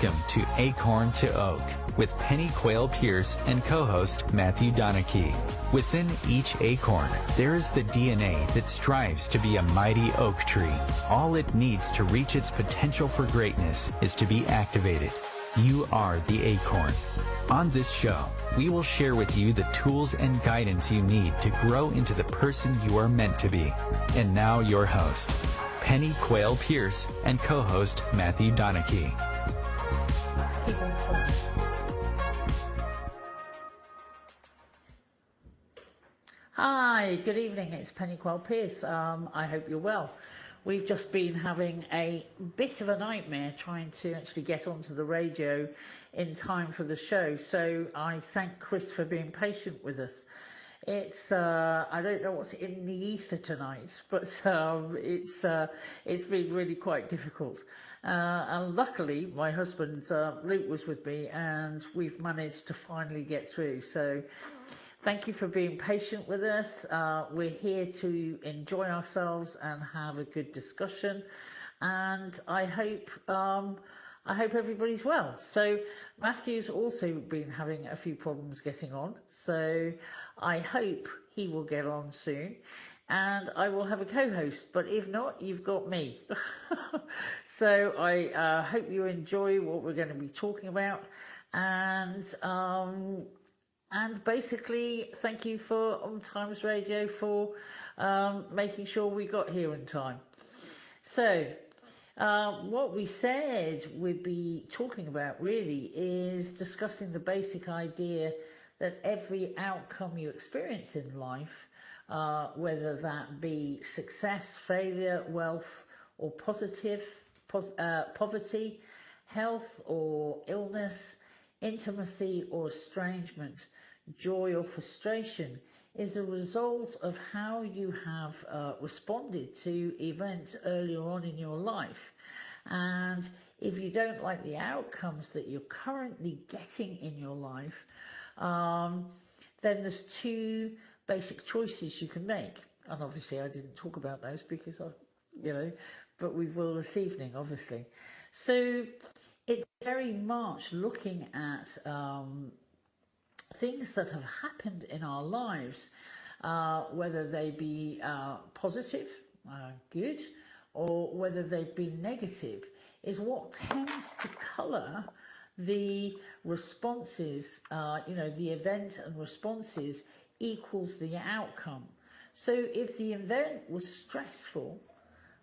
Welcome to Acorn to Oak with Penny Quayle Pierce and co-host Matthew Donachie. Within each acorn, there is the DNA that strives to be a mighty oak tree. All it needs to reach its potential for greatness is to be activated. You are the acorn. On this show, we will share with you the tools and guidance you need to grow into the person you are meant to be. And now your host, Penny Quayle Pierce and co-host Matthew Donachie. Hi, good evening. It's Penny Quayle Pierce. I hope you're well. We've just been having a bit of a nightmare trying to actually get onto the radio in time for the show. So I thank Chris for being patient with us. It's I don't know what's in the ether tonight, but it's been really quite difficult. And luckily, my husband Luke was with me, and we've managed to finally get through. So thank you for being patient with us. We're here to enjoy ourselves and have a good discussion, and I hope everybody's well. So Matthew's also been having a few problems getting on, so I hope he will get on soon, and I will have a co-host, but if not, you've got me. So I hope you enjoy what we're going to be talking about, and basically, thank you for On Times Radio for making sure we got here in time. So, what we said we'd be talking about really is discussing the basic idea that every outcome you experience in life, whether that be success, failure, wealth, or poverty, health or illness, intimacy or estrangement, joy or frustration, is a result of how you have responded to events earlier on in your life. And if you don't like the outcomes that you're currently getting in your life, then there's two basic choices you can make. And obviously I didn't talk about those because but we will this evening, obviously. So it's very much looking at things that have happened in our lives, whether they be positive, good, or whether they've been negative, is what tends to colour the responses, the event and responses equals the outcome. So if the event was stressful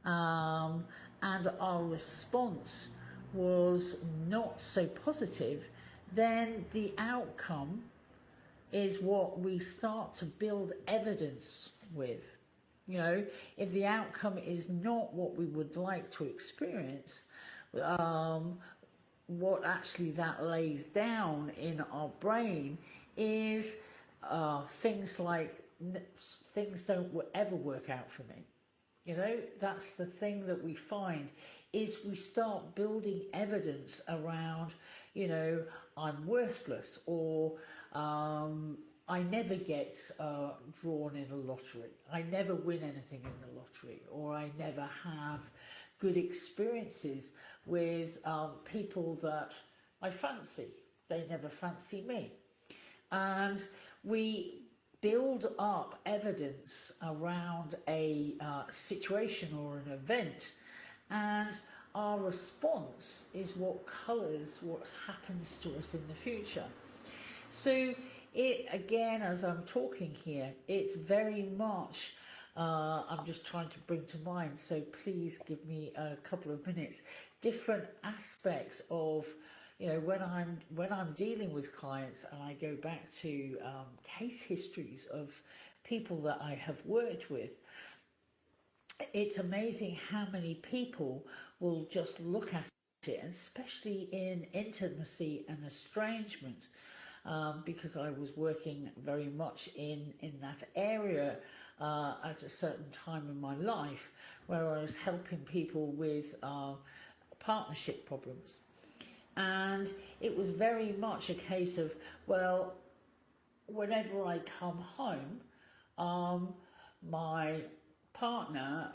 and our response was not so positive, then the outcome is what we start to build evidence with. If the outcome is not what we would like to experience, what actually that lays down in our brain is things like things don't ever work out for me. That's the thing that we find is we start building evidence around, I'm worthless, or I never get drawn in a lottery, I never win anything in the lottery, or I never have good experiences with people that I fancy. They never fancy me. And we build up evidence around a situation or an event, and our response is what colours what happens to us in the future. So it, again, as I'm talking here, it's very much, I'm just trying to bring to mind, so please give me a couple of minutes, different aspects of, when I'm dealing with clients, and I go back to case histories of people that I have worked with. It's amazing how many people will just look at it, and especially in intimacy and estrangement, because I was working very much in that area at a certain time in my life, where I was helping people with partnership problems. And it was very much a case of, well, whenever I come home, my partner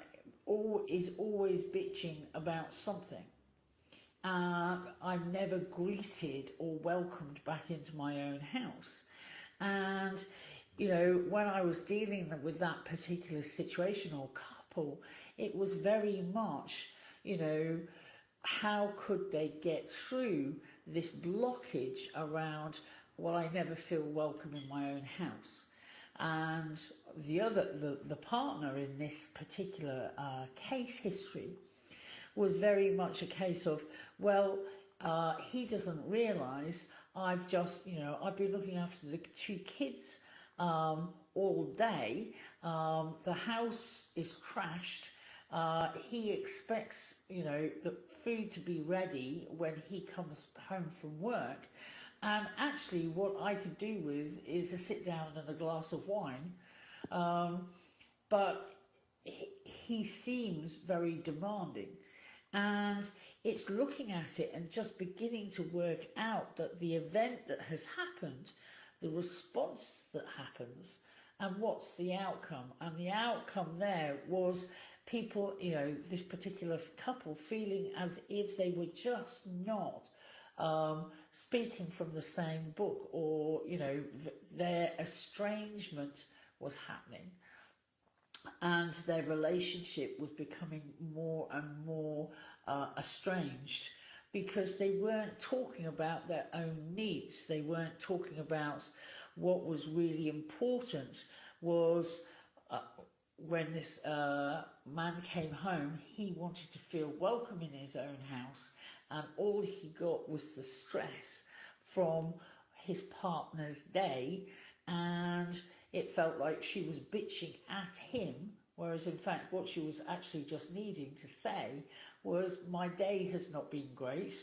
is always bitching about something. I'm never greeted or welcomed back into my own house. And, when I was dealing with that particular situation or couple, it was very much, how could they get through this blockage around, well, I never feel welcome in my own house. And the partner in this particular case history was very much a case of, well, he doesn't realise I've been looking after the 2 kids all day. The house is crashed. He expects, the food to be ready when he comes home from work. And actually what I could do with is a sit down and a glass of wine. But he seems very demanding. And it's looking at it and just beginning to work out that the event that has happened, the response that happens, and what's the outcome. And the outcome there was people, this particular couple feeling as if they were just not speaking from the same book, or, their estrangement was happening. And their relationship was becoming more and more estranged, because they weren't talking about their own needs. They weren't talking about what was really important was when this man came home, he wanted to feel welcome in his own house, and all he got was the stress from his partner's day, and it felt like she was bitching at him, whereas in fact what she was actually just needing to say was, my day has not been great,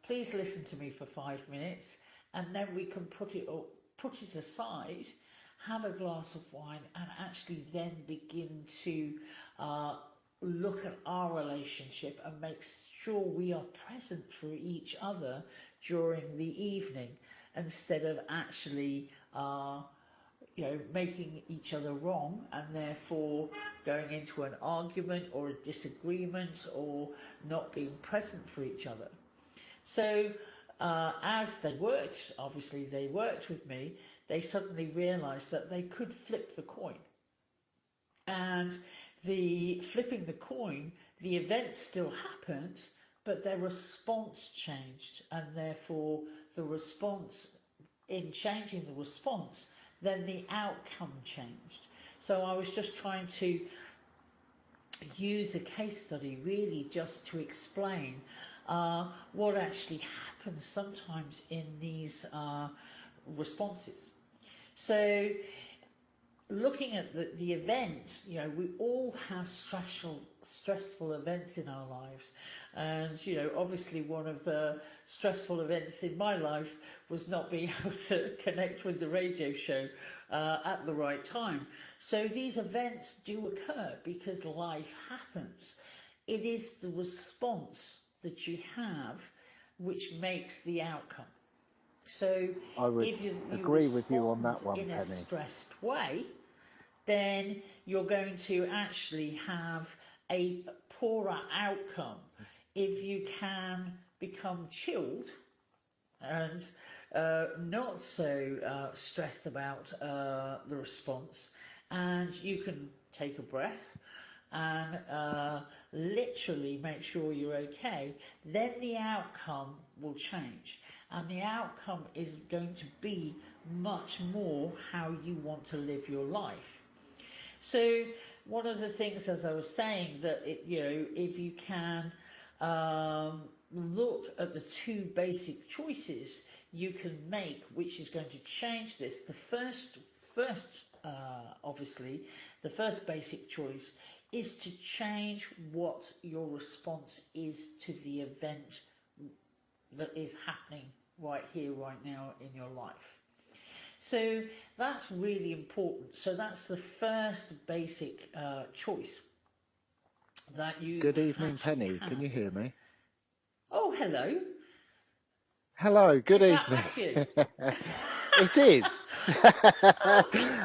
please listen to me for 5 minutes, and then we can put it aside, have a glass of wine, and actually then begin to look at our relationship and make sure we are present for each other during the evening, instead of actually making each other wrong and therefore going into an argument or a disagreement or not being present for each other. So as they worked with me, they suddenly realised that they could flip the coin. And the flipping the coin, the event still happened, but their response changed, and therefore the response, in changing the response, then the outcome changed. So I was just trying to use a case study really just to explain what actually happens sometimes in these responses. So looking at the event, we all have stressful events in our lives. And, obviously one of the stressful events in my life was not being able to connect with the radio show at the right time. So these events do occur because life happens. It is the response that you have which makes the outcome. So I would if you agree with you on that one, in Penny. a stressed way, then you're going to actually have a poorer outcome. If you can become chilled and not so stressed about the response, and you can take a breath and literally make sure you're okay, then the outcome will change. And the outcome is going to be much more how you want to live your life. So one of the things, as I was saying, that if you can look at the 2 basic choices you can make, which is going to change this. Obviously, the first basic choice is to change what your response is to the event that is happening right here, right now in your life. So that's really important. So that's the first basic choice that you. Good evening, Penny. Can you hear me? Oh, hello. Hello. Good evening. It is.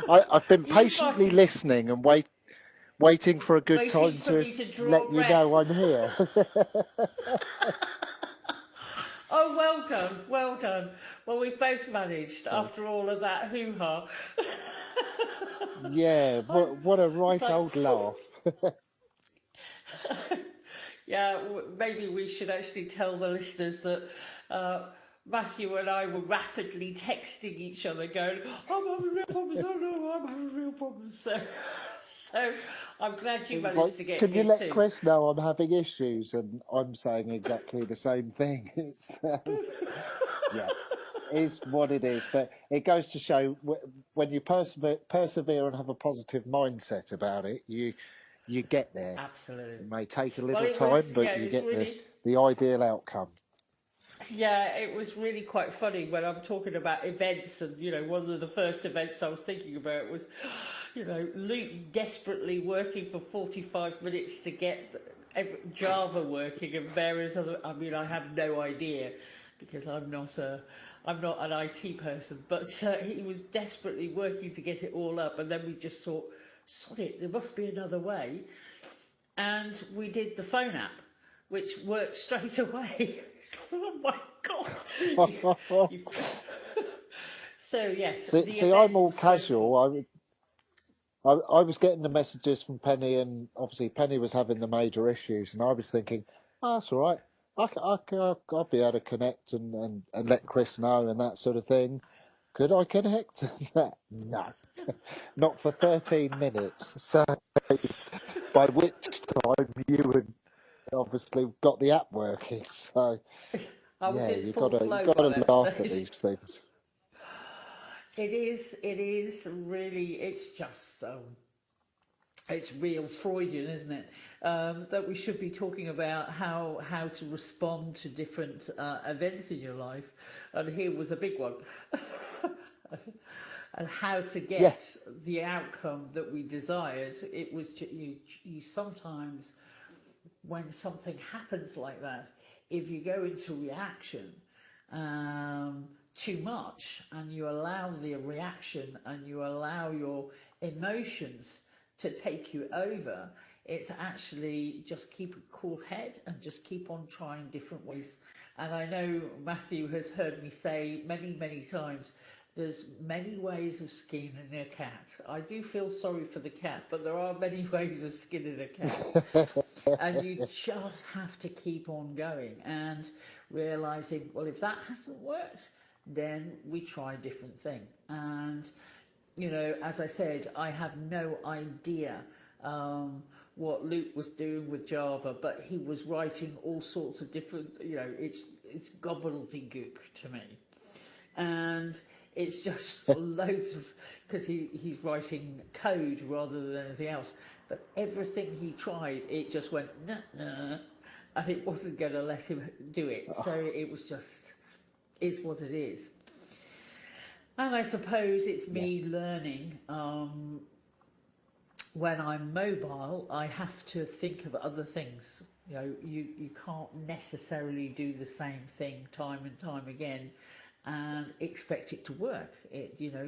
I've been patiently listening and waiting for a good time waiting for to me to draw let you breath. know I'm here. Oh, well done, well done. Well, we both managed after all of that hoo-ha. Yeah, what a right like, old laugh. yeah, maybe we should actually tell the listeners that Matthew and I were rapidly texting each other going, I'm having real problems, oh no, I'm having real problems. So I'm glad you It was managed like, to get can you here let too. Chris know I'm having issues? And I'm saying exactly the same thing. It's yeah, is what it is. But it goes to show when you persevere and have a positive mindset about it, you get there. Absolutely. It may take a Well, little it time, was, yeah, but it you was get really, the ideal outcome. yeah, it was really quite funny when I'm talking about events, and one of the first events I was thinking about was, Luke desperately working for 45 minutes to get Java working and various other. I mean, I have no idea because I'm not an IT person, but he was desperately working to get it all up, and then we just thought, sod it, there must be another way, and we did the phone app, which worked straight away. Oh my God! So yes, the See, event I'm all was so casual. fun. I was getting the messages from Penny, and obviously Penny was having the major issues, and I was thinking, oh, that's all right. I'll be able to connect and let Chris know and that sort of thing. Could I connect? No, not for 13 minutes. So by which time you had obviously got the app working. So I was yeah, in you full flow by gotta that laugh at stage. these things. It is really. It's just. It's real Freudian, isn't it? That we should be talking about how to respond to different events in your life, and here was a big one, and how to Yeah, get the outcome that we desired. It was you sometimes when something happens like that, if you go into reaction too much and you allow the reaction and you allow your emotions to take you over, it's actually just keep a cool head and just keep on trying different ways. And I know Matthew has heard me say many, many times, there's many ways of skinning a cat. I do feel sorry for the cat, but there are many ways of skinning a cat. And you just have to keep on going and realizing, well, if that hasn't worked, then we try a different thing. And as I said, I have no idea what Luke was doing with Java, but he was writing all sorts of different, it's gobbledygook to me. And it's just loads of, because he's writing code rather than anything else. But everything he tried, it just went, nah, and it wasn't going to let him do it. So it was just, is what it is. And I suppose it's me learning. When I'm mobile, I have to think of other things. You can't necessarily do the same thing time and time again and expect it to work.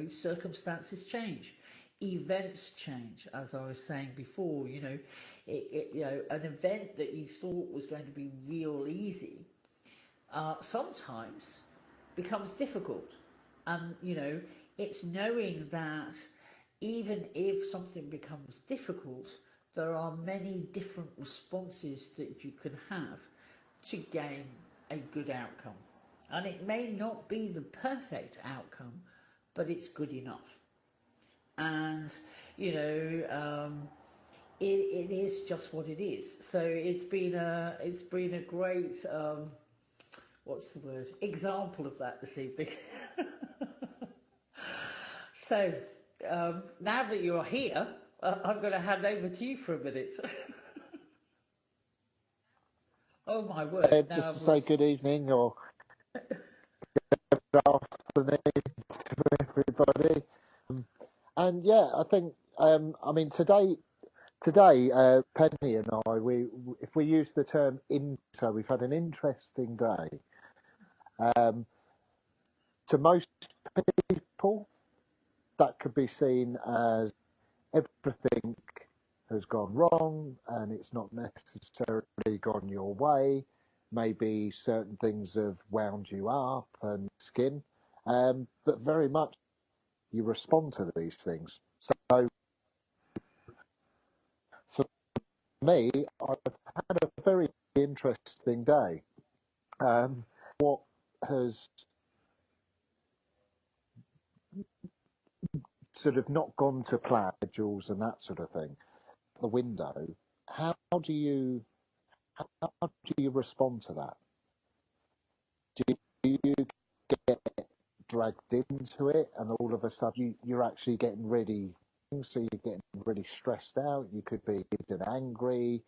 Circumstances change, events change, as I was saying before. An event that you thought was going to be real easy sometimes becomes difficult. And it's knowing that even if something becomes difficult, there are many different responses that you can have to gain a good outcome. And it may not be the perfect outcome, but it's good enough. And, it is just what it is. So it's been a great, what's the word, example of that this evening. So, now that you're here, I'm going to hand over to you for a minute. Oh my word! Now just I've to say lost. good evening or good afternoon to everybody. And yeah, I think I mean today Penny and I if we use the term so we've had an interesting day. To most people, that could be seen as everything has gone wrong and it's not necessarily gone your way. Maybe certain things have wound you up and skin, but very much you respond to these things. So for me, I've had a very interesting day. What has sort of not gone to plan, schedules and that sort of thing, the window, how do you respond to that? Do you get dragged into it and all of a sudden you're actually getting really, so you're getting really stressed out, you could be angry,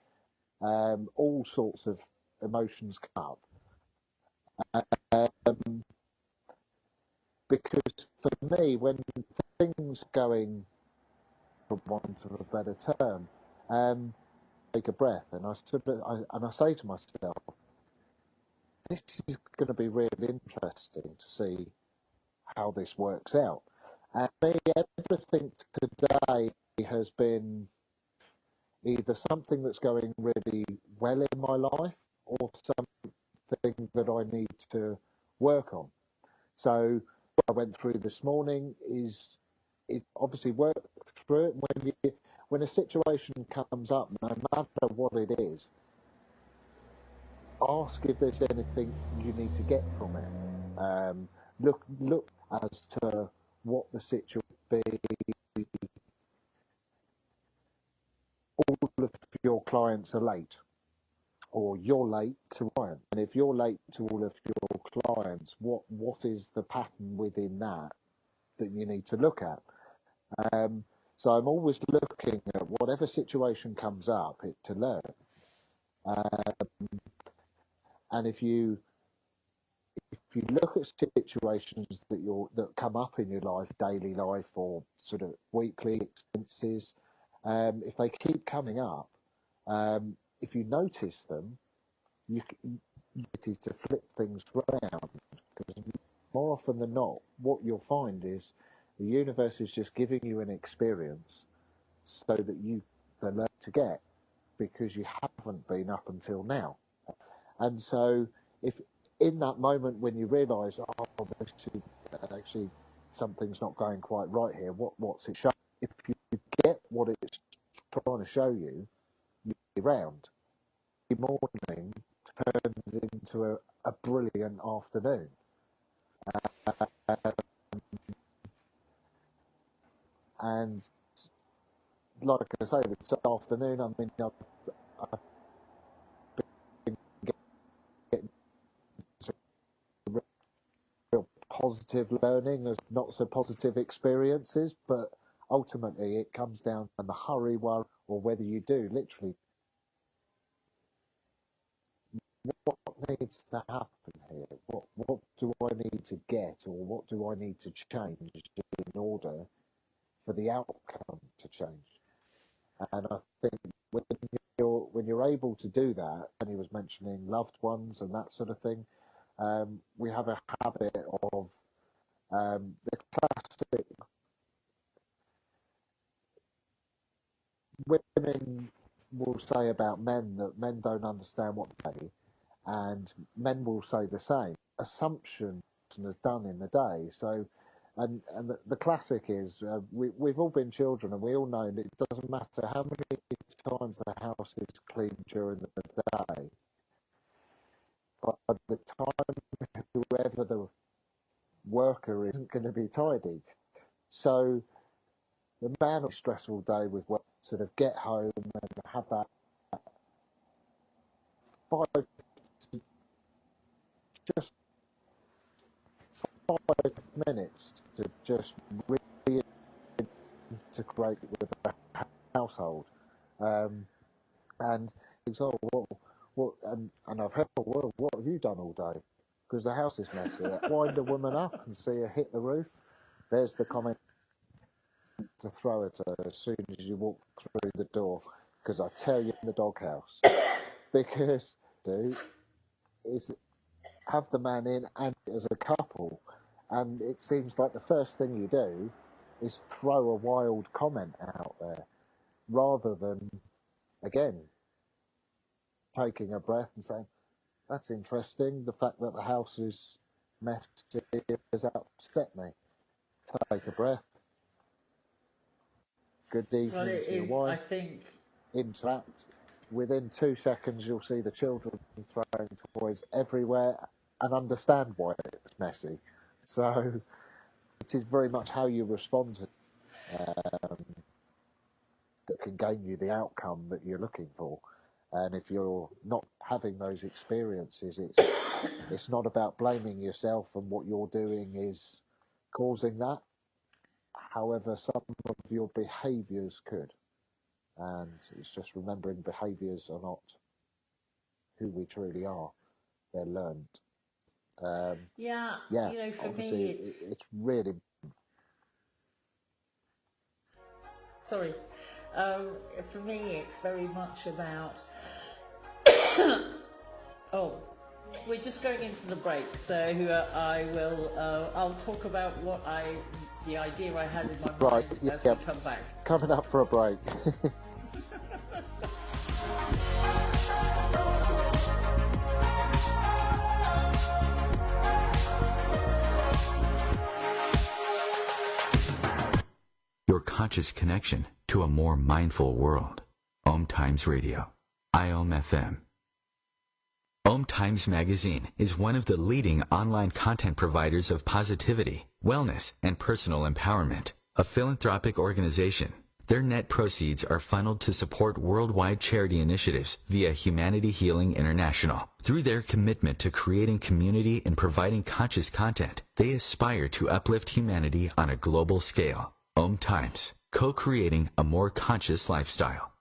all sorts of emotions come up. Because for me, when things going, for want of a better term, take a breath and I say to myself, this is going to be really interesting to see how this works out. And me, everything today has been either something that's going really well in my life or something that I need to work on. So what I went through this morning is obviously work through it. When a situation comes up, no matter what it is, ask if there's anything you need to get from it. Look as to what the situation be. All of your clients are late, or you're late to client. And if you're late to all of your clients, what is the pattern within that you need to look at? So I'm always looking at whatever situation comes up, to learn. And if you look at situations that come up in your life, daily life, or sort of weekly expenses, if they keep coming up, if you notice them, you need to flip things around, because more often than not, what you'll find is the universe is just giving you an experience so that you can learn to get, because you haven't been up until now. And so if in that moment when you realise, actually something's not going quite right here, what's it showing? If you get what it's trying to show you, you'll be round. The morning turns into a brilliant afternoon. And like I say, this afternoon, I mean, I've been getting some real positive learning, as not so positive experiences, but ultimately it comes down to the hurry, worry, or whether you do literally what needs to happen here? What do I need to get, or what do I need to change in order for the outcome to change? And I think when you're able to do that, and he was mentioning loved ones and that sort of thing, we have a habit of the classic women will say about men that men don't understand what they, and men will say the same. Assumption is done in the day. So, and the classic is we've all been children, and we all know that it doesn't matter how many times the house is clean during the day. By the time whoever the worker isn't going to be tidy. So the man on a stressful day with work, sort of get home and have that 5 just 5 minutes to just reintegrate with the household. And it's, and I've heard, well, what have you done all day? Because the house is messy. Wind a woman up and see her hit the roof. There's the comment to throw at her as soon as you walk through the door. Because I tell you, in the doghouse. Because, is have the man in and as a couple, and it seems like the first thing you do is throw a wild comment out there. rather than, again, taking a breath and saying, that's interesting, the fact that the house is messy has upset me. Take a breath. Good Well, evening it to your is, I wife. think, Interact. Within 2 seconds, you'll see the children throwing toys everywhere and understand why it's messy. So it is very much how you respond to that can gain you the outcome that you're looking for. And if you're not having those experiences, it's not about blaming yourself and what you're doing is causing that. However, some of your behaviours could. And it's just remembering behaviours are not who we truly are. They're learned. yeah, Yeah, you know, for obviously me, it's really... sorry, for me, it's very much about, oh, we're just going into the break, so I'll talk about the idea I had in my mind as we come back. Coming up for a break. Your conscious connection to a more mindful world. Om Times Radio. IOM FM. Om Times Magazine is one of the leading online content providers of positivity, wellness, and personal empowerment. A philanthropic organization. Their net proceeds are funneled to support worldwide charity initiatives via Humanity Healing International. Through their commitment to creating community and providing conscious content, they aspire to uplift humanity on a global scale. Om Times, co-creating a more conscious lifestyle.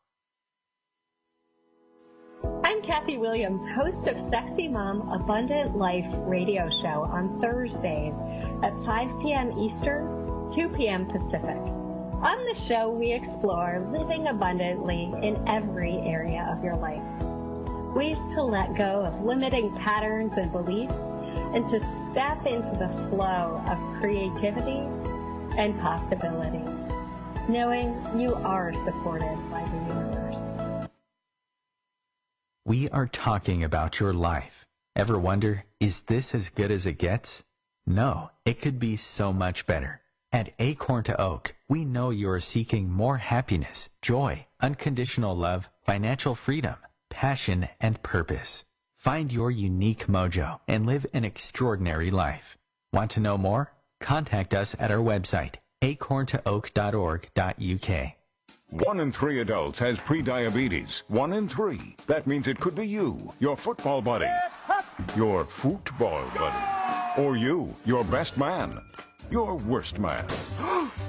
I'm Kathy Williams, host of Sexy Mom Abundant Life radio show on Thursdays at 5 p.m. Eastern, 2 p.m. Pacific. On the show, we explore living abundantly in every area of your life. Ways to let go of limiting patterns and beliefs and to step into the flow of creativity and possibility, knowing you are supported by the universe. We are talking about your life. Ever wonder, is this as good as it gets? No, it could be so much better. At Acorn to Oak, we know you are seeking more happiness, joy, unconditional love, financial freedom, passion, and purpose. Find your unique mojo and live an extraordinary life. Want to know more? Contact us at our website, acorntooak.org.uk. 1 in 3 adults has prediabetes. 1 in 3. That means it could be you, your football buddy, your football buddy, or you, your best man, your worst man,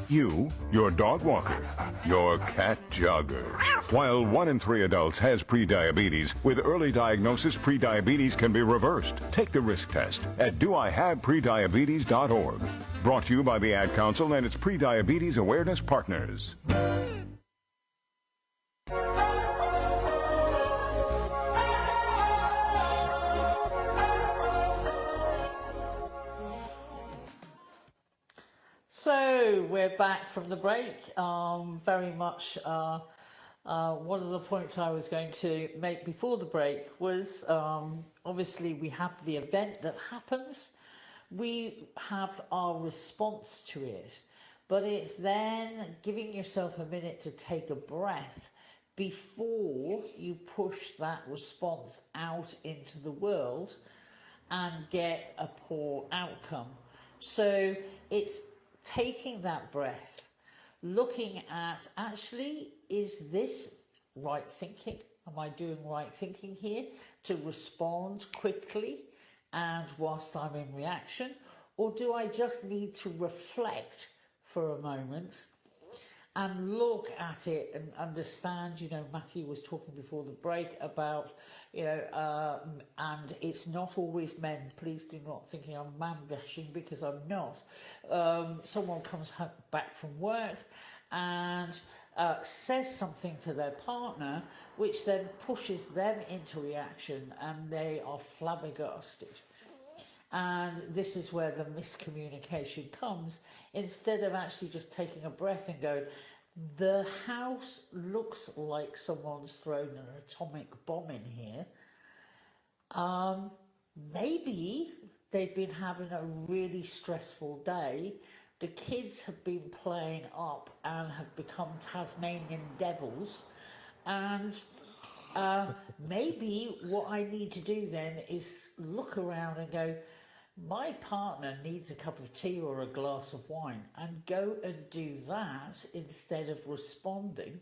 you, your dog walker, your cat jogger. While 1 in 3 adults has prediabetes, with early diagnosis, prediabetes can be reversed. Take the risk test at doihaveprediabetes.org. Brought to you by the Ad Council and its prediabetes awareness partners. So we're back from the break. Very much one of the points I was going to make before the break was obviously we have the event that happens. We have our response to it, but it's then giving yourself a minute to take a breath before you push that response out into the world and get a poor outcome. So it's taking that breath, looking at, actually, is this right thinking? Am I doing right thinking here to respond quickly and whilst I'm in reaction? Or do I just need to reflect for a moment and look at it and understand? You know, Matthew was talking before the break about, you know, and it's not always men. Please do not think I'm man bashing, because I'm not. Someone comes back from work and says something to their partner, which then pushes them into reaction, and they are flabbergasted. And this is where the miscommunication comes. Instead of actually just taking a breath and going, the house looks like someone's thrown an atomic bomb in here. Maybe they've been having a really stressful day. The kids have been playing up and have become Tasmanian devils. And maybe what I need to do then is look around and go, my partner needs a cup of tea or a glass of wine, and go and do that instead of responding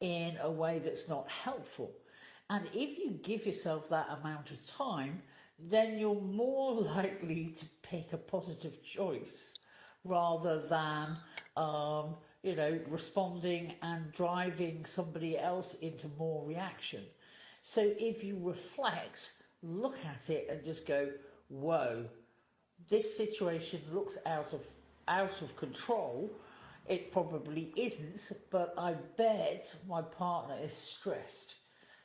in a way that's not helpful. And if you give yourself that amount of time, then you're more likely to pick a positive choice rather than, responding and driving somebody else into more reaction. So if you reflect, look at it and just go, whoa, this situation looks out of control. It probably isn't, but I bet my partner is stressed.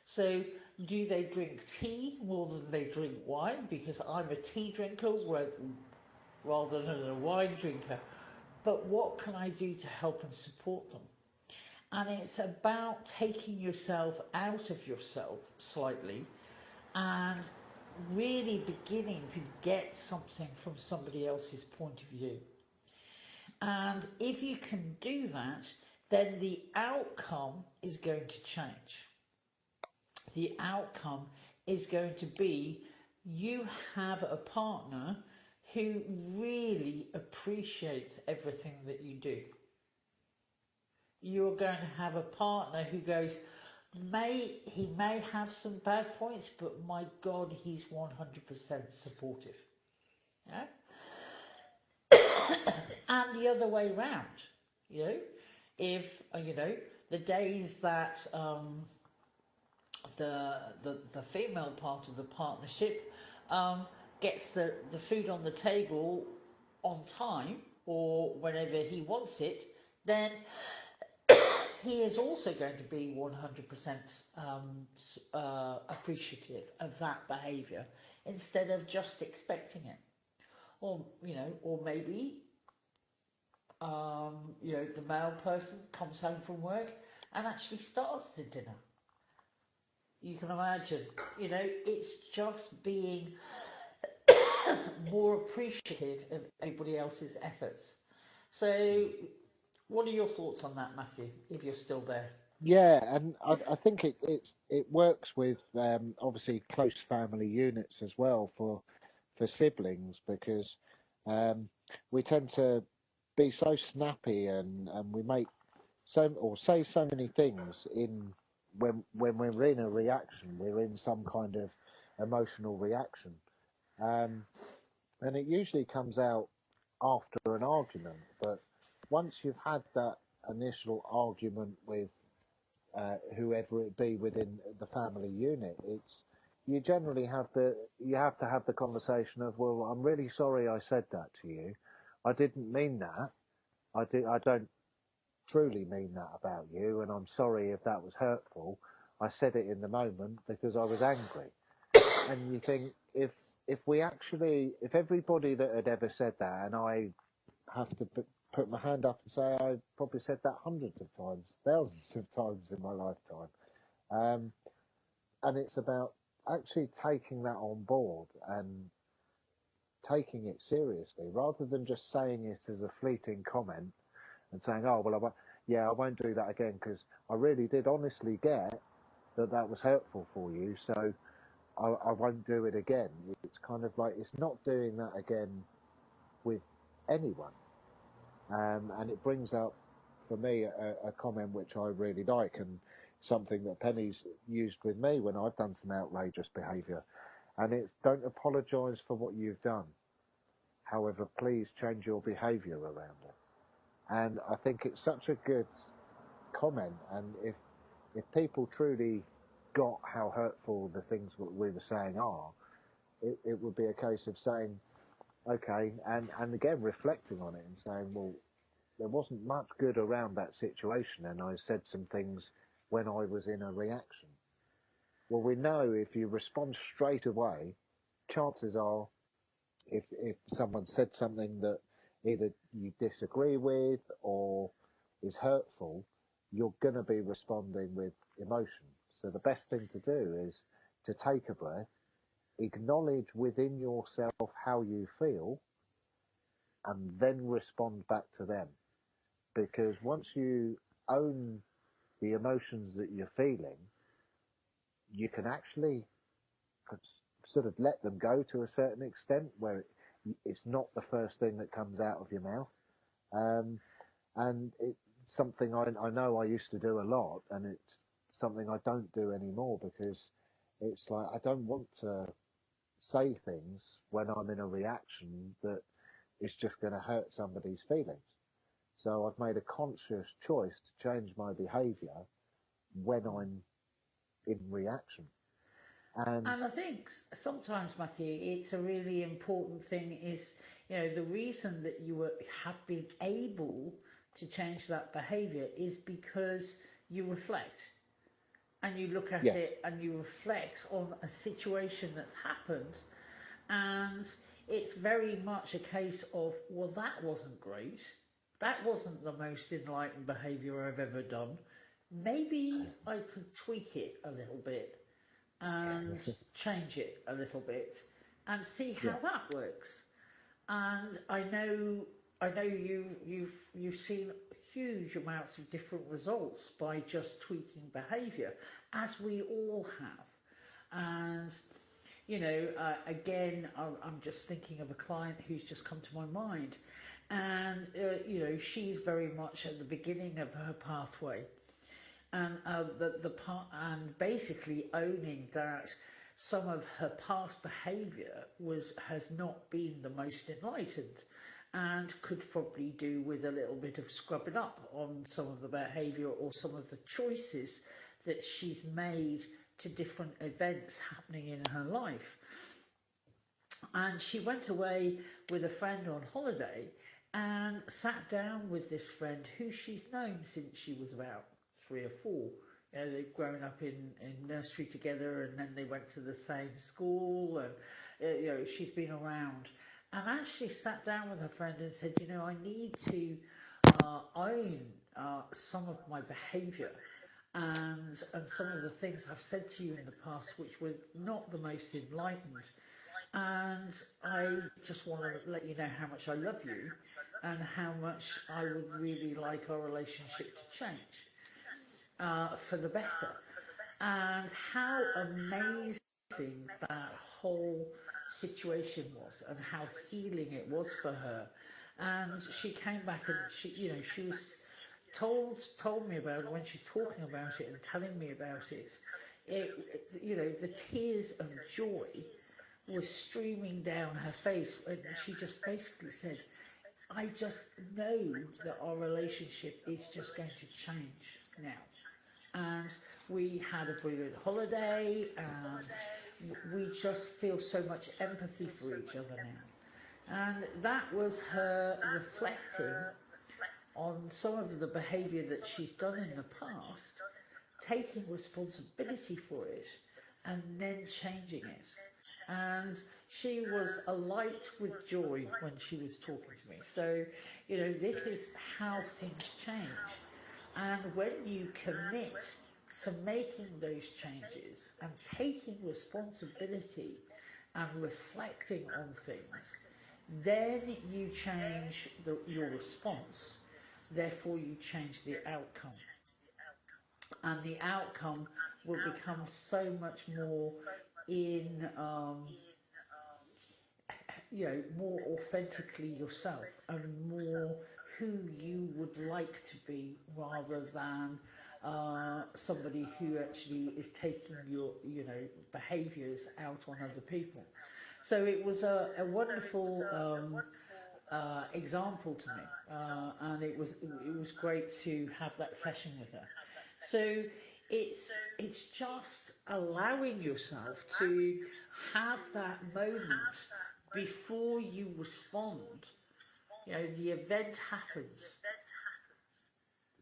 So do they drink tea more than they drink wine? Because I'm a tea drinker rather than a wine drinker. But what can I do to help and support them? And it's about taking yourself out of yourself slightly and really beginning to get something from somebody else's point of view. And if you can do that, then the outcome is going to change. The outcome is going to be you have a partner who really appreciates everything that you do. You're going to have a partner who goes, he may have some bad points, but my God, he's 100% supportive. Yeah? And the other way round, if the days that the female part of the partnership gets the food on the table on time or whenever he wants it, then he is also going to be 100% appreciative of that behaviour instead of just expecting it. Or maybe the male person comes home from work and actually starts the dinner. You can imagine, it's just being more appreciative of everybody else's efforts. So, what are your thoughts on that, Matthew, if you're still there? Yeah, and I think it works with obviously close family units as well for siblings, because we tend to be so snappy and we make say so many things when we're in a reaction, we're in some kind of emotional reaction, and it usually comes out after an argument. But once you've had that initial argument with whoever it be within the family unit, you generally have to have the conversation of, well, I'm really sorry I said that to you. I didn't mean that. I don't truly mean that about you, and I'm sorry if that was hurtful. I said it in the moment because I was angry. And you think, if everybody that had ever said that, and I have to put my hand up and say I probably said that hundreds of times, thousands of times in my lifetime, and it's about actually taking that on board and taking it seriously, rather than just saying it as a fleeting comment and saying, oh, well, I won't do that again because I really did honestly get that was hurtful for you, so I won't do it again. It's kind of like, it's not doing that again with anyone. And it brings up, for me, a comment which I really like, and something that Penny's used with me when I've done some outrageous behaviour. And it's, don't apologise for what you've done. However, please change your behaviour around it. And I think it's such a good comment. And if people truly got how hurtful the things that we were saying are, it would be a case of saying, okay, and again reflecting on it and saying, well, there wasn't much good around that situation, and I said some things when I was in a reaction. Well, we know if you respond straight away, chances are, if someone said something that either you disagree with, or is hurtful, you're going to be responding with emotion. So the best thing to do is to take a breath, acknowledge within yourself how you feel, and then respond back to them. Because once you own the emotions that you're feeling, you can actually sort of let them go to a certain extent, where it's not the first thing that comes out of your mouth. And it's something I know I used to do a lot, and it's something I don't do anymore, because it's like I don't want to say things when I'm in a reaction that is just going to hurt somebody's feelings. So I've made a conscious choice to change my behaviour when I'm in reaction. And I think sometimes, Matthew, it's a really important thing is, the reason that have been able to change that behaviour is because you reflect and you look at yes, it and you reflect on a situation that's happened, and it's very much a case of, well, that wasn't great. That wasn't the most enlightened behaviour I've ever done. Maybe I could tweak it a little bit and change it a little bit and see how that works. And I know you've seen huge amounts of different results by just tweaking behaviour, as we all have. And again, I'm just thinking of a client who's just come to my mind, and she's very much at the beginning of her pathway. And and basically owning that some of her past behaviour has not been the most enlightened, and could probably do with a little bit of scrubbing up on some of the behaviour or some of the choices that she's made to different events happening in her life. And she went away with a friend on holiday and sat down with this friend who she's known since she was about 3 or 4. They've grown up in nursery together, and then they went to the same school, and she's been around. And actually sat down with her friend and said, I need to own some of my behaviour and some of the things I've said to you in the past which were not the most enlightened. And I just want to let you know how much I love you and how much I would really like our relationship to change for the better. And how amazing that whole situation was, and how healing it was for her. And she came back, and she was told me about it when she's talking about it and telling me about it. The tears of joy was streaming down her face, and she just basically said, I just know that our relationship is just going to change now. And we had a brilliant holiday, and we just feel so much empathy for each other now. And that was her reflecting on some of the behaviour that she's done in the past, taking responsibility for it, and then changing it. And she was alight with joy when she was talking to me. So, this is how things change. And when you commit to making those changes and taking responsibility and reflecting on things, then you change your response. Therefore, you change the outcome. And the outcome will become so much more more authentically yourself, and more who you would like to be, rather than somebody who actually is taking your behaviours out on other people. So it was a wonderful example to me, and it was great to have that session with her. So it's just allowing yourself to have that moment before you respond. The event happens,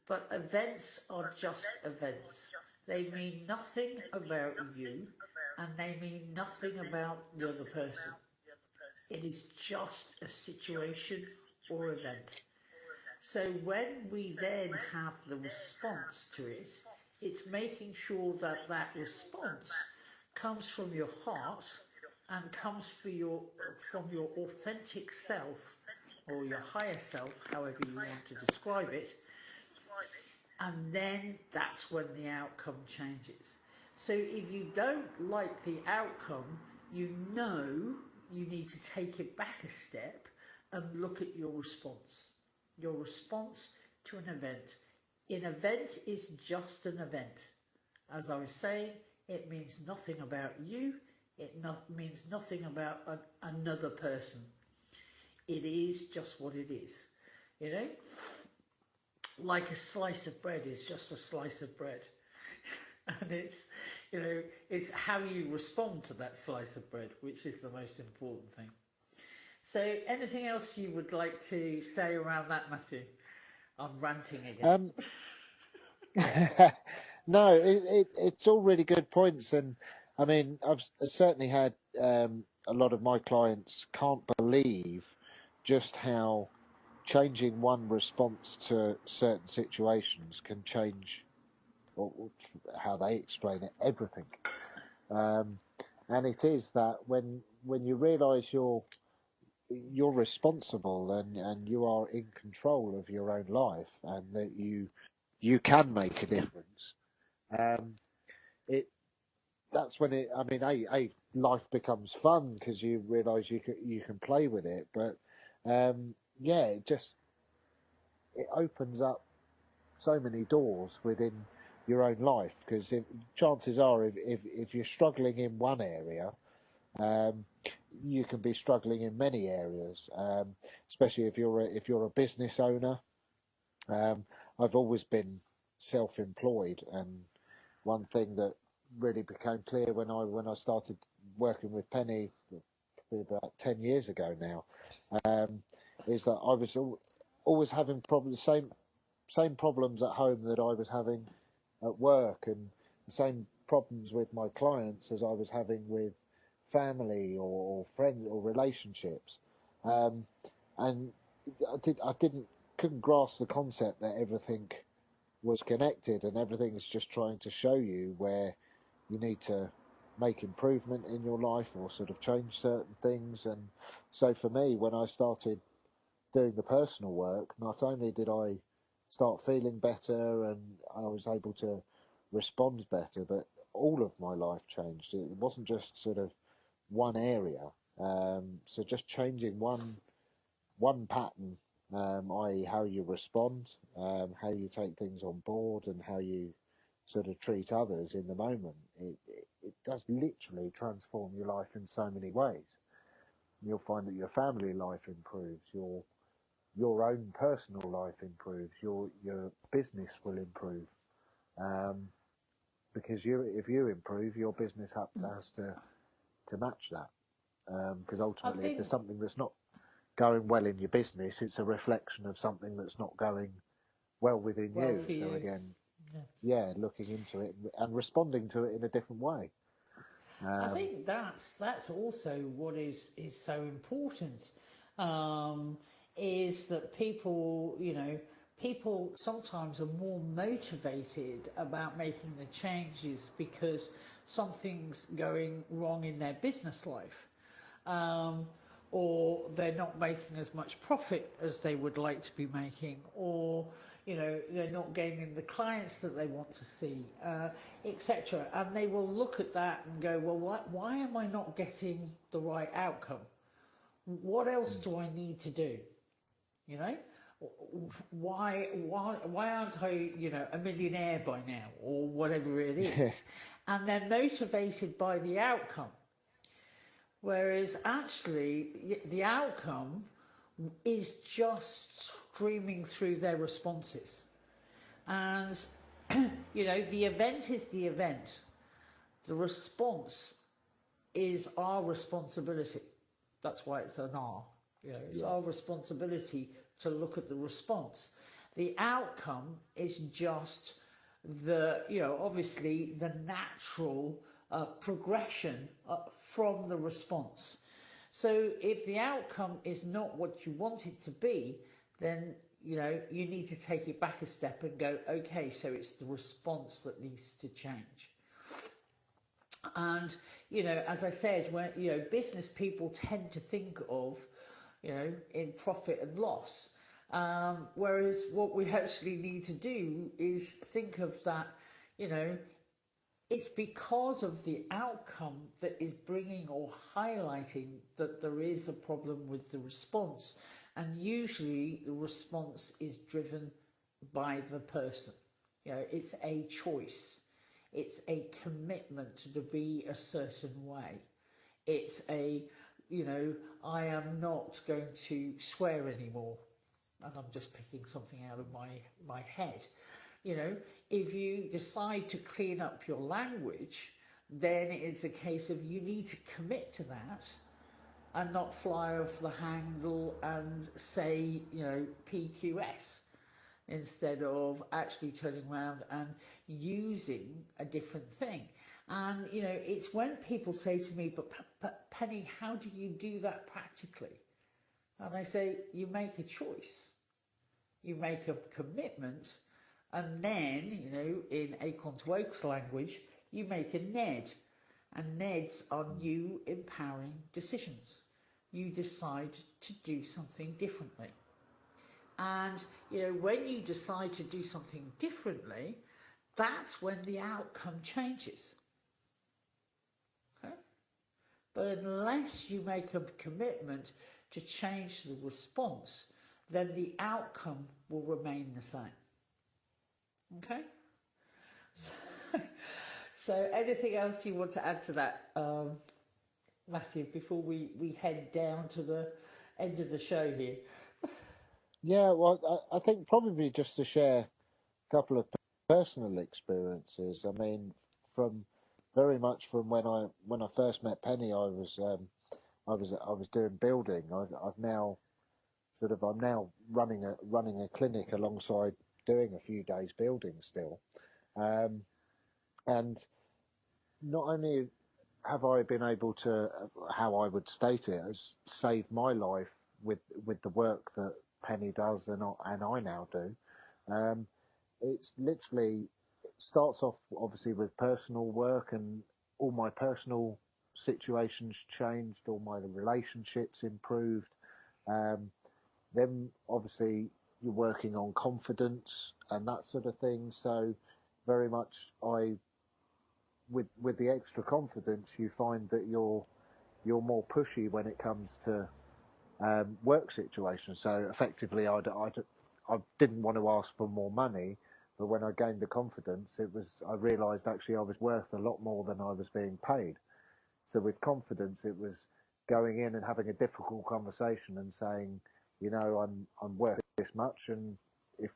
but events are just events. They mean nothing about you, and they mean nothing about the other person. It is just a situation or event. So when we then have the response to it, it's making sure that that response comes from your heart and comes from your authentic self or your higher self, however you want to describe it, and then that's when the outcome changes. So if you don't like the outcome, you know you need to take it back a step and look at your response. Your response to an event. An event is just an event. As I was saying, it means nothing about you. It means nothing about another person. It is just what it is. You know? Like a slice of bread is just a slice of bread. And it's how you respond to that slice of bread, which is the most important thing. So anything else you would like to say around that, Matthew? I'm ranting again. No, it's all really good points, and I mean, I've certainly had a lot of my clients can't believe just how changing one response to certain situations can change how they explain it, everything. And it is that when you realise you're responsible and you are in control of your own life and that you can make a difference. That's when it. I mean, life becomes fun because you realise you can play with it. But yeah, it opens up so many doors within your own life because chances are if you're struggling in one area, you can be struggling in many areas, especially if you're a business owner. I've always been self-employed, and one thing that really became clear when I started working with Pennie about 10 years ago now, is that I was always having same problems at home that I was having at work, and the same problems with my clients as I was having with family or friends or relationships, and I couldn't grasp the concept that everything was connected and everything's just trying to show you where you need to make improvement in your life or sort of change certain things. And so for me, when I started doing the personal work, not only did I start feeling better and I was able to respond better, but all of my life changed. It wasn't just sort of one area. So just changing one pattern, i.e. how you respond, how you take things on board, and how you sort of treat others in the moment. It does literally transform your life in so many ways. You'll find that your family life improves, your own personal life improves, your business will improve, because if you improve, your business has to match that. Because ultimately, if there's something that's not going well in your business, it's a reflection of something that's not going well within you. So again, yeah, looking into it and responding to it in a different way. I think that's also what is so important, is that people sometimes are more motivated about making the changes because something's going wrong in their business life, or they're not making as much profit as they would like to be making, or they're not gaining the clients that they want to see, etc. And they will look at that and go, well, why am I not getting the right outcome? What else do I need to do? Why aren't I, a millionaire by now, or whatever it is? And they're motivated by the outcome. Whereas actually, the outcome is just streaming through their responses. And, the event is the event. The response is our responsibility. That's why it's an R. It's our responsibility to look at the response. The outcome is just obviously the natural progression from the response. So if the outcome is not what you want it to be, then you need to take it back a step and go, okay, so it's the response that needs to change. And as I said, when business people tend to think of in profit and loss, whereas what we actually need to do is think of that it's because of the outcome that is bringing or highlighting that there is a problem with the response. And usually the response is driven by the person. It's a choice. It's a commitment to be a certain way. It's I am not going to swear anymore. And I'm just picking something out of my head. If you decide to clean up your language, then it's a case of you need to commit to that and not fly off the handle and say, PQS, instead of actually turning around and using a different thing. And, it's when people say to me, but Penny, how do you do that practically? And I say, you make a choice. You make a commitment. And then, in Acorn to Oak's language, you make a NED. And NEDs are new empowering decisions. You decide to do something differently. And, when you decide to do something differently, that's when the outcome changes. Okay? But unless you make a commitment to change the response, then the outcome will remain the same. Okay? So anything else you want to add to that, Matthew, before we head down to the end of the show here? Yeah, well, I think probably just to share a couple of personal experiences. I mean, very much from when I first met Penny, I was doing building. I'm now running a clinic alongside doing a few days building still, and not only have I been able to, how I would state it, has saved my life with the work that Penny does and I now do. It's literally, it starts off obviously with personal work, and all my personal situations changed, all my relationships improved. Then obviously you're working on confidence and that sort of thing. So very much with the extra confidence, you find that you're more pushy when it comes to work situations. So effectively, I didn't want to ask for more money, but when I gained the confidence, I realised actually I was worth a lot more than I was being paid. So with confidence, it was going in and having a difficult conversation and saying, I'm worth this much, and if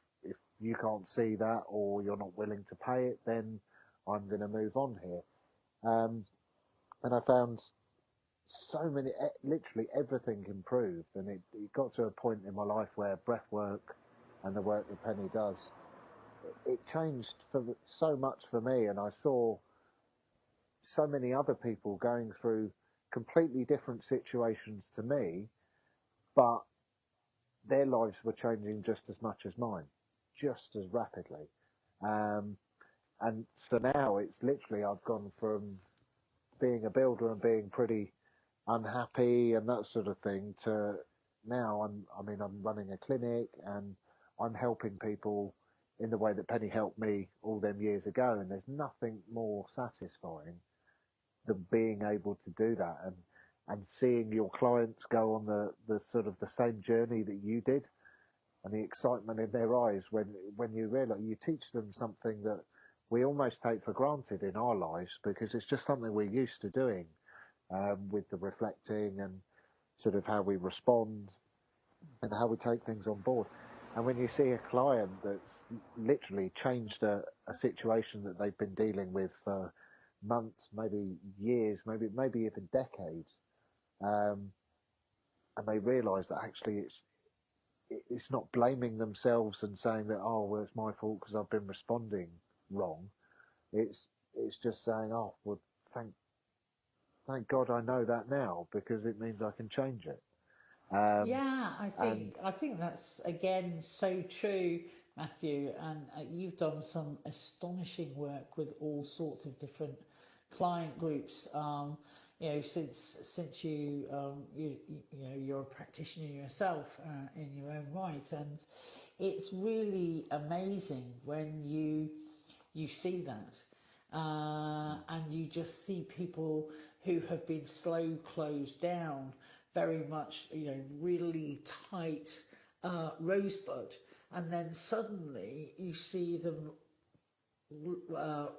you can't see that or you're not willing to pay it, then I'm going to move on here. And I found so many, literally everything improved, and it got to a point in my life where breath work and the work that Penny does, it changed so much for me, and I saw so many other people going through completely different situations to me, but their lives were changing just as much as mine, just as rapidly. And so now it's literally, I've gone from being a builder and being pretty unhappy and that sort of thing to now I'm running a clinic and I'm helping people in the way that Penny helped me all them years ago. And there's nothing more satisfying than being able to do that and seeing your clients go on the sort of the same journey that you did, and the excitement in their eyes when you realise you teach them something that we almost take for granted in our lives because it's just something we're used to doing, with the reflecting and sort of how we respond and how we take things on board. And when you see a client that's literally changed a situation that they've been dealing with for months, maybe years, maybe even decades, and they realise that actually it's not blaming themselves and saying that, oh, well, it's my fault because I've been responding wrong. It's just saying, oh, well, thank God I know that now because it means I can change it. I think that's again so true, Matthew. And you've done some astonishing work with all sorts of different client groups. Since you're a practitioner yourself in your own right, and it's really amazing when you see that, and you just see people who have been slow closed down, very much, really tight rosebud, and then suddenly you see them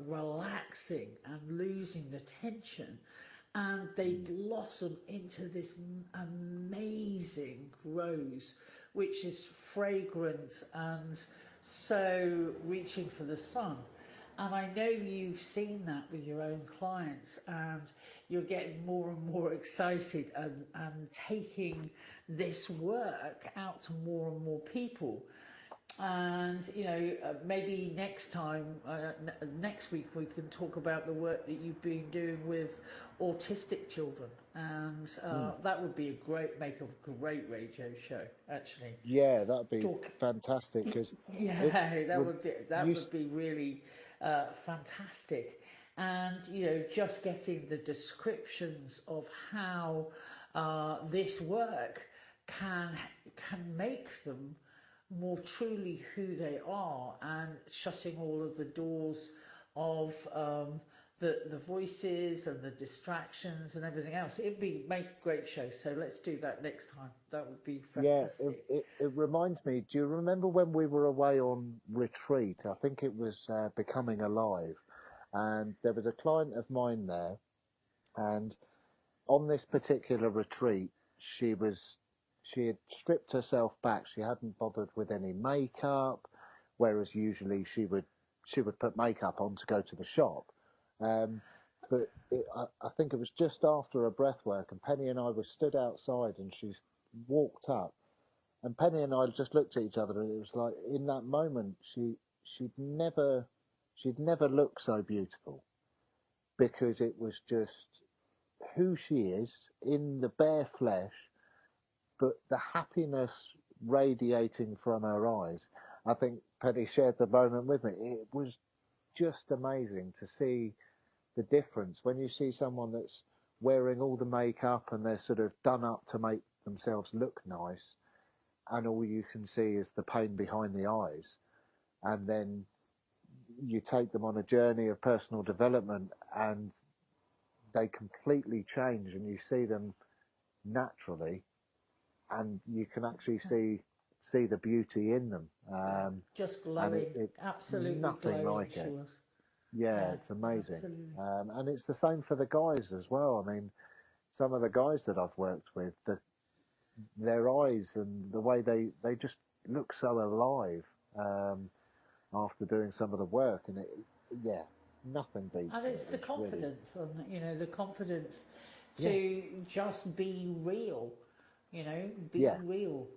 relaxing and losing the tension, and they blossom into this amazing rose, which is fragrant and so reaching for the sun. And I know you've seen that with your own clients, and you're getting more and more excited and taking this work out to more and more people. And, maybe next week we can talk about the work that you've been doing with autistic children. And that would be make a great radio show, actually. Yeah, that'd be fantastic. That would be really fantastic. And, just getting the descriptions of how this work can make them more truly who they are, and shutting all of the doors of the voices and the distractions and everything else. Make a great show. So let's do that next time. That would be fantastic. Yeah, it reminds me, do you remember when we were away on retreat? I think it was Becoming Alive, and there was a client of mine there, and on this particular retreat, she had stripped herself back. She hadn't bothered with any makeup, whereas usually she would put makeup on to go to the shop. But I think it was just after a breath work, and Penny and I were stood outside, and she's walked up, and Penny and I just looked at each other, and it was like, in that moment, she'd never looked so beautiful, because it was just who she is in the bare flesh, but the happiness radiating from her eyes. I think Penny shared the moment with me. It was just amazing to see the difference when you see someone that's wearing all the makeup and they're sort of done up to make themselves look nice, and all you can see is the pain behind the eyes. And then you take them on a journey of personal development, and they completely change, and you see them naturally, and you can actually see the beauty in them. Just glowing, absolutely nothing glowing, like it. Yeah, it's amazing. And it's the same for the guys as well. I mean, some of the guys that I've worked with, their eyes and the way they just look so alive after doing some of the work, and nothing beats it. And it's the confidence, really, and the confidence to just be real. Real.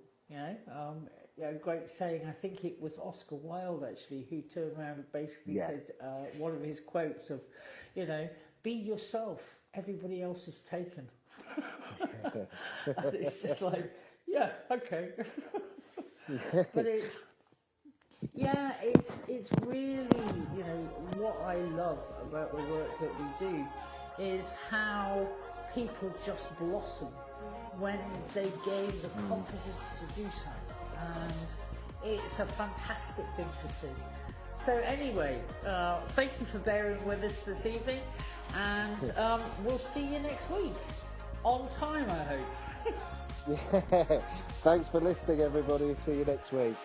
A great saying. I think it was Oscar Wilde actually who turned around and basically said one of his quotes of, be yourself. Everybody else is taken. And it's just like, okay. But it's really, what I love about the work that we do is how people just blossom when they gain the confidence to do so. And it's a fantastic thing to see. So anyway, thank you for bearing with us this evening, and we'll see you next week. On time, I hope. Thanks for listening, everybody. See you next week.